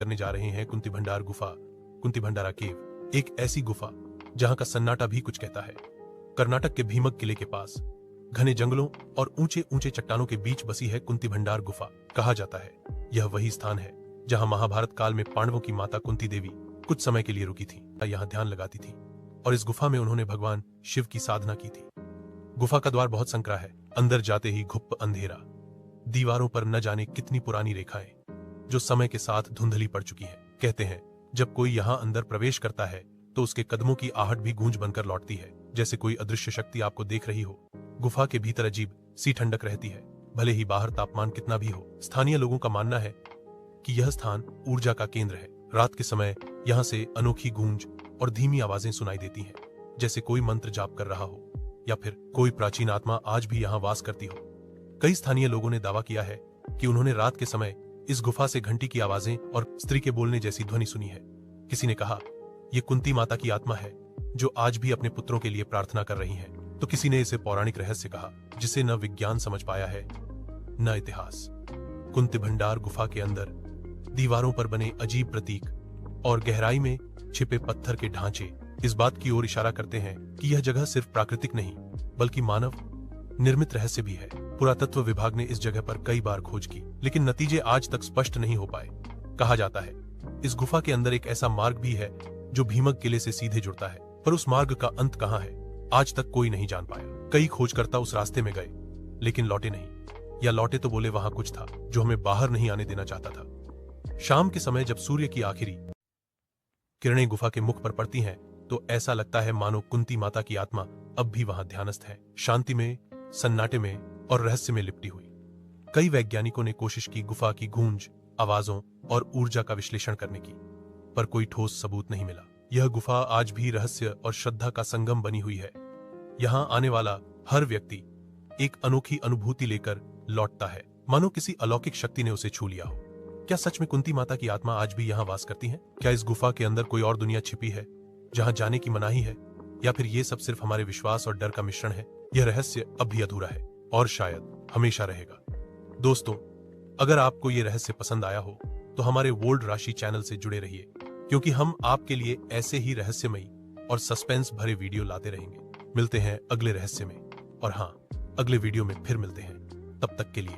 करने जा रहे हैं कुंती भंडार गुफा, कुंती भंडारा केव, एक ऐसी गुफा जहां का सन्नाटा भी कुछ कहता है। कर्नाटक के भीमक किले के पास घने जंगलों और ऊंचे ऊंचे चट्टानों के बीच बसी है कुंती भंडार गुफा। कहा जाता है यह वही स्थान है जहां महाभारत काल में पांडवों की माता कुंती देवी कुछ समय के लिए रुकी थी, यहां ध्यान लगाती थी और इस गुफा में उन्होंने भगवान शिव की साधना की थी। गुफा का द्वार बहुत संकरा है, अंदर जाते ही घुप्प अंधेरा, दीवारों पर न जाने कितनी पुरानी रेखाएं जो समय के साथ धुंधली पड़ चुकी हैं। कहते हैं जब कोई यहां अंदर प्रवेश करता है तो उसके कदमों की आहट भी गूंज बनकर लौटती है, जैसे कोई अदृश्य शक्ति आपको देख रही हो। गुफा के भीतर अजीब सी ठंडक रहती है, भले ही बाहर तापमान कितना भी हो। स्थानीय लोगों का मानना है कि यह स्थान ऊर्जा का केंद्र है। रात के समय यहां से अनोखी गूंज और धीमी आवाजें सुनाई देती हैं, जैसे कोई मंत्र जाप कर रहा हो या फिर कोई प्राचीन आत्मा आज भी यहां वास करती हो। कई स्थानीय लोगों ने दावा किया है कि उन्होंने रात के समय इस गुफा से घंटी की आवाजें और स्त्री के बोलने जैसी ध्वनि सुनी है। किसी ने कहा यह कुंती माता की आत्मा है जो आज भी अपने पुत्रों के लिए प्रार्थना कर रही है, तो किसी ने इसे पौराणिक रहस्य कहा जिसे न विज्ञान समझ पाया है न इतिहास। कुंती भंडार गुफा के अंदर दीवारों पर बने अजीब प्रतीक और गहराई में छिपे पत्थर के ढांचे इस बात की ओर इशारा करते हैं कि यह जगह सिर्फ प्राकृतिक नहीं बल्कि मानव निर्मित रहस्य भी है। पुरातत्व विभाग ने इस जगह पर कई बार खोज की, लेकिन नतीजे आज तक स्पष्ट नहीं हो पाए। कहा जाता है इस गुफा के अंदर एक ऐसा मार्ग भी है जो भीमक किले से सीधे जुड़ता है, पर उस मार्ग का अंत कहां है आज तक कोई नहीं जान पाया। कई खोजकर्ता उस रास्ते में गए लेकिन लौटे नहीं, या लौटे तो बोले वहां कुछ था जो हमें बाहर नहीं आने देना चाहता था। शाम के समय जब सूर्य की आखिरी किरणें गुफा के मुख पर पड़ती हैं तो ऐसा लगता है मानो कुंती माता की आत्मा अब भी वहां ध्यानस्थ है, शांति में, सन्नाटे में और रहस्य में लिपटी हुई। कई वैज्ञानिकों ने कोशिश की गुफा की गूंज, आवाजों और ऊर्जा का विश्लेषण करने की, पर कोई ठोस सबूत नहीं मिला। यह गुफा आज भी रहस्य और श्रद्धा का संगम बनी हुई है। यहां आने वाला हर व्यक्ति एक अनोखी अनुभूति लेकर लौटता है, मानो किसी अलौकिक शक्ति ने उसे छू लिया हो। क्या सच में कुंती माता की आत्मा आज भी यहां वास करती है? क्या इस गुफा के अंदर कोई और दुनिया छिपी है जहां जाने की मनाही है, या फिर ये सब सिर्फ हमारे विश्वास और डर का मिश्रण है? यह रहस्य अब भी अधूरा है और शायद हमेशा रहेगा। दोस्तों, अगर आपको ये रहस्य पसंद आया हो तो हमारे वोल्ड राशि चैनल से जुड़े रहिए, क्योंकि हम आपके लिए ऐसे ही रहस्यमयी और सस्पेंस भरे वीडियो लाते रहेंगे। मिलते हैं अगले रहस्य में, और हाँ, अगले वीडियो में फिर मिलते हैं। तब तक के लिए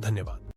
धन्यवाद।